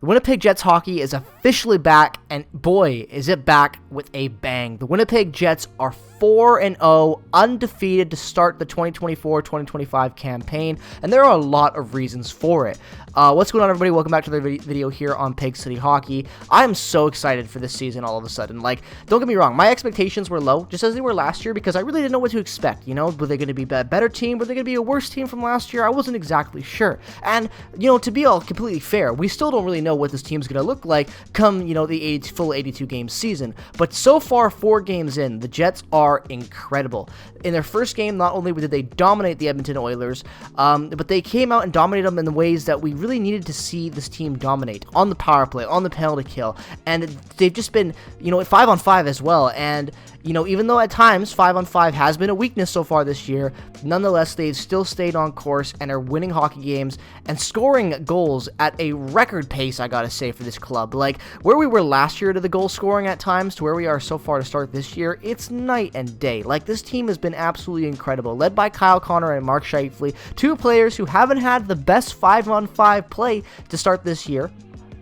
The Winnipeg Jets hockey is officially back, and boy, is it back with a bang. The Winnipeg Jets are 4-0, undefeated to start the 2024-2025 campaign, and there are a lot of reasons for it. What's going on, everybody? Welcome back to the video here on Pig City Hockey. I'm so excited for this season all of a sudden. Like, don't get me wrong, my expectations were low, just as they were last year, because I really didn't know what to expect, you know? Were they going to be a better team? Were they going to be a worse team from last year? I wasn't exactly sure. And, you know, to be all completely fair, we still don't really know what this team's going to look like come, you know, the full 82-game season. But so far, 4 games in, the Jets are incredible. In their first game, not only did they dominate the Edmonton Oilers, but they came out and dominated them in the ways that we really needed to see this team dominate, on the power play, on the penalty kill, and they've just been, you know, 5-on-5 as well. And, you know, even though at times 5-on-5 has been a weakness so far this year, nonetheless, they've still stayed on course and are winning hockey games and scoring goals at a record pace, I gotta say, for this club. Like, where we were last year to the goal scoring at times to where we are so far to start this year, it's night and day. Like, this team has been absolutely incredible, led by Kyle Connor and Mark Scheifele, 2 players who haven't had the best 5-on-5 play to start this year,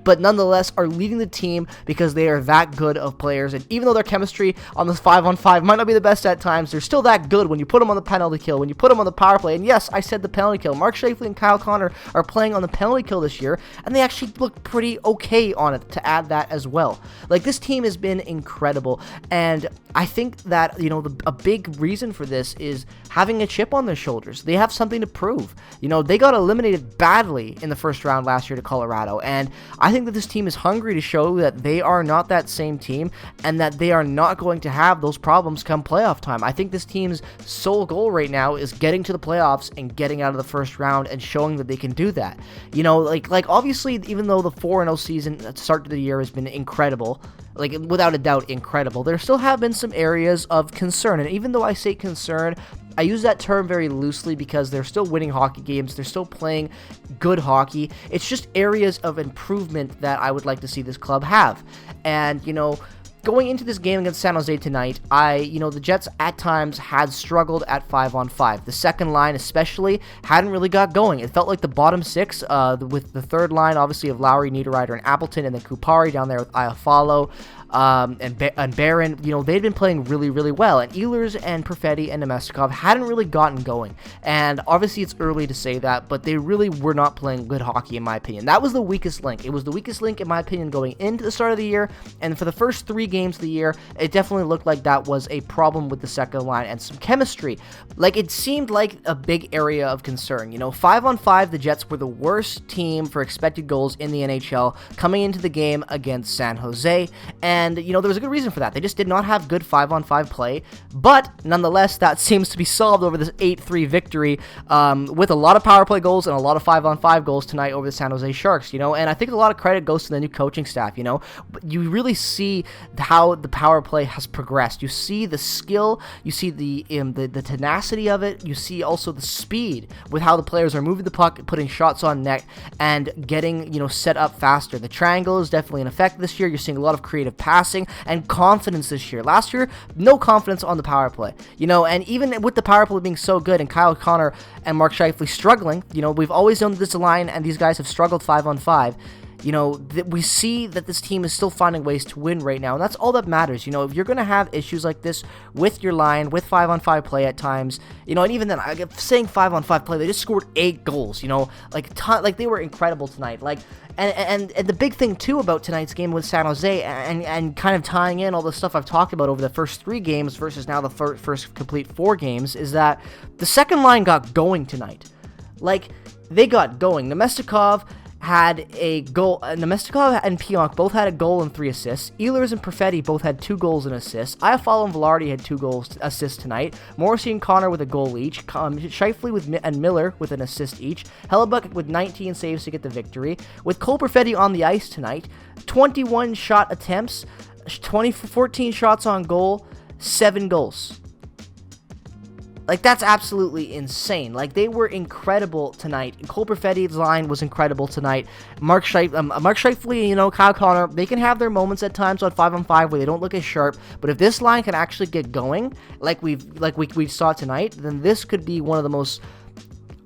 but nonetheless are leading the team because they are that good of players. And even though their chemistry on this 5-on-5 might not be the best at times, they're still that good when you put them on the penalty kill, when you put them on the power play. And yes, I said the penalty kill. Mark Scheifele and Kyle Connor are playing on the penalty kill this year, and they actually look pretty okay on it, to add that as well. Like, this team has been incredible, and I think that, you know, a big reason for this is having a chip on their shoulders. They have something to prove. You know, they got eliminated badly in the first round last year to Colorado, and I think that this team is hungry to show that they are not that same team and that they are not going to have those problems come playoff time. I think this team's sole goal right now is getting to the playoffs and getting out of the first round and showing that they can do that. You know, like obviously, even though the 4-0 season at the start of the year has been incredible, like, without a doubt incredible, there still have been some areas of concern. And even though I say concern, I use that term very loosely because they're still winning hockey games, they're still playing good hockey. It's just areas of improvement that I would like to see this club have. And, you know, going into this game against San Jose tonight, the Jets at times had struggled at 5-on-5. The second line especially hadn't really got going. It felt like the bottom 6, with the third line obviously of Lowry, Niederreiter, and Appleton, and then Kupari down there with Iafallo, and Barron, you know, they'd been playing really, really well, and Ehlers and Perfetti and Nemestikov hadn't really gotten going, and obviously it's early to say that, but they really were not playing good hockey in my opinion. That was the weakest link. It was the weakest link in my opinion going into the start of the year, and for the first 3 games of the year, it definitely looked like that was a problem with the second line and some chemistry. Like, it seemed like a big area of concern. You know, 5-on-5, the Jets were the worst team for expected goals in the NHL coming into the game against San Jose, and, you know, there was a good reason for that. They just did not have good 5-on-5 play, but nonetheless, that seems to be solved over this 8-3 victory, with a lot of power play goals and a lot of 5-on-5 goals tonight over the San Jose Sharks, you know, and I think a lot of credit goes to the new coaching staff, you know. You really see how the power play has progressed. You see the skill, you see the tenacity of it, you see also the speed with how the players are moving the puck, putting shots on net, and getting, you know, set up faster. The triangle is definitely in effect this year. You're seeing a lot of creative passing and confidence this year. Last year, no confidence on the power play, you know, and even with the power play being so good and Kyle Connor and Mark Scheifele struggling, you know, we've always known that this line and these guys have struggled 5-on-5. You know, we see that this team is still finding ways to win right now, and that's all that matters. You know, if you're going to have issues like this with your line, with 5-on-5 play at times, you know, and even then, saying 5-on-5 play, they just scored 8 goals, you know, like they were incredible tonight. Like, and the big thing, too, about tonight's game with San Jose, and kind of tying in all the stuff I've talked about over the first 3 games versus now the first complete 4 games, is that the second line got going tonight. Like, they got going. Nemestikov had a goal. Nemestikov and Pionk both had a goal and 3 assists. Ehlers and Perfetti both had 2 goals and assists. Iafallo and Velarde had 2 assists tonight. Morrissey and Connor with a goal each. Scheifele and Miller with an assist each. Hellebuck with 19 saves to get the victory. With Cole Perfetti on the ice tonight, 21 shot attempts, 14 shots on goal, 7 goals. Like, that's absolutely insane. Like, they were incredible tonight. Cole Perfetti's line was incredible tonight. Mark Scheifele, you know, Kyle Connor, they can have their moments at times on 5-on-5 where they don't look as sharp. But if this line can actually get going, like we saw tonight, then this could be one of the most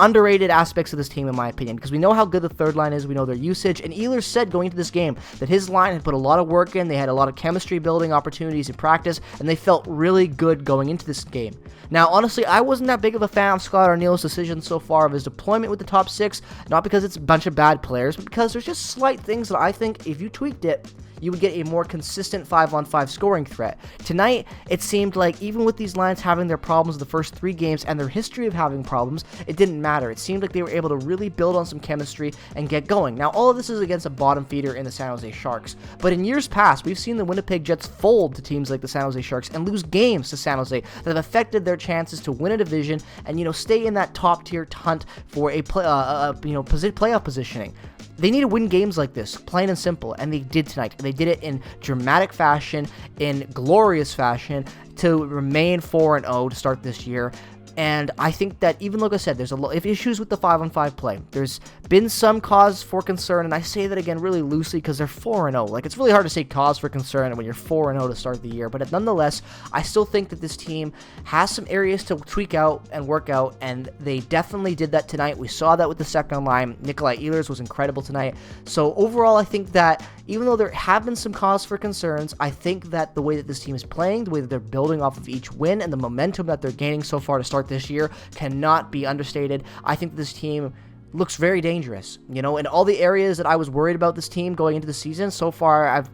underrated aspects of this team, in my opinion, because we know how good the third line is. We know their usage. And Ehlers said going into this game that his line had put a lot of work in. They had a lot of chemistry building opportunities in practice, and they felt really good going into this game. Now, honestly, I wasn't that big of a fan of Scott Arniel's decision so far of his deployment with the top six, not because it's a bunch of bad players, but because there's just slight things that I think if you tweaked it, you would get a more consistent 5-on-5 scoring threat. Tonight, it seemed like even with these lines having their problems the first 3 games and their history of having problems, it didn't matter. It seemed like they were able to really build on some chemistry and get going. Now, all of this is against a bottom feeder in the San Jose Sharks, but in years past, we've seen the Winnipeg Jets fold to teams like the San Jose Sharks and lose games to San Jose that have affected their chances to win a division and, stay in that top-tier hunt for a playoff positioning. They need to win games like this, plain and simple, and they did tonight. They did it in dramatic fashion, in glorious fashion, to remain 4-0 to start this year. And I think that even like I said, there's a lot of issues with the 5-on-5 play. There's been some cause for concern, and I say that again really loosely because they're 4-0. Like, it's really hard to say cause for concern when you're 4-0 to start the year. But nonetheless, I still think that this team has some areas to tweak out and work out, and they definitely did that tonight. We saw that with the second line. Nikolai Ehlers was incredible tonight. So overall, I think that even though there have been some cause for concerns, I think that the way that this team is playing, the way that they're building off of each win, and the momentum that they're gaining so far to start this year cannot be understated. I think this team looks very dangerous, in all the areas that I was worried about this team going into the season. So far, I've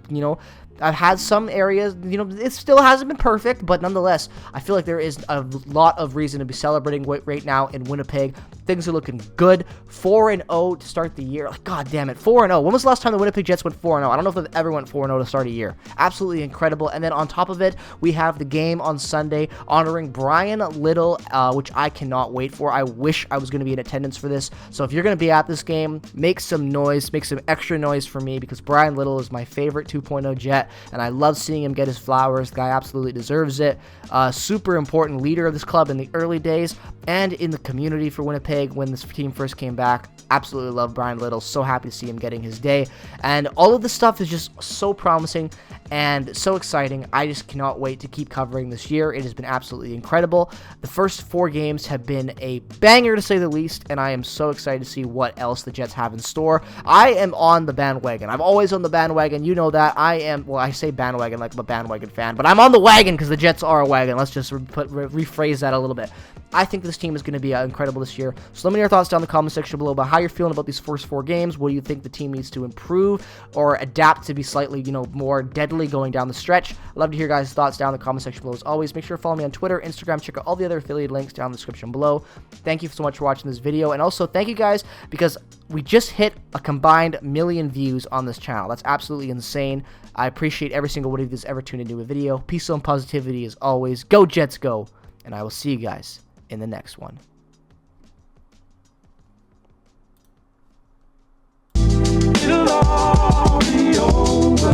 had some areas, it still hasn't been perfect, but nonetheless, I feel like there is a lot of reason to be celebrating right now in Winnipeg. Things are looking good. 4-0 to start the year. Like, God damn it, 4-0. When was the last time the Winnipeg Jets went 4-0? I don't know if they've ever went 4-0 to start a year. Absolutely incredible. And then on top of it, we have the game on Sunday honoring Brian Little, which I cannot wait for. I wish I was going to be in attendance for this. So if you're going to be at this game, make some noise, make some extra noise for me, because Brian Little is my favorite 2.0 Jet, and I love seeing him get his flowers. The guy absolutely deserves it. Super important leader of this club in the early days and in the community for Winnipeg when this team first came back. Absolutely love Brian Little. So happy to see him getting his day. And all of this stuff is just so promising and so exciting. I just cannot wait to keep covering this year. It has been absolutely incredible. The first 4 games have been a banger, to say the least, and I am so excited to see what else the Jets have in store. I am on the bandwagon. I'm always on the bandwagon. You know that. I say bandwagon like I'm a bandwagon fan, but I'm on the wagon because the Jets are a wagon. Let's just rephrase that a little bit. I think this team is going to be incredible this year. So let me know your thoughts down in the comment section below about how you're feeling about these first 4 games. What do you think the team needs to improve or adapt to be slightly, more deadly going down the stretch? I'd love to hear guys' thoughts down in the comment section below. As always, make sure to follow me on Twitter, Instagram. Check out all the other affiliate links down in the description below. Thank you so much for watching this video. And also, thank you guys, because we just hit a combined 1 million views on this channel. That's absolutely insane. I appreciate every single one of you that's ever tuned into a video. Peace and positivity as always. Go Jets, go! And I will see you guys in the next one. It'll all be over.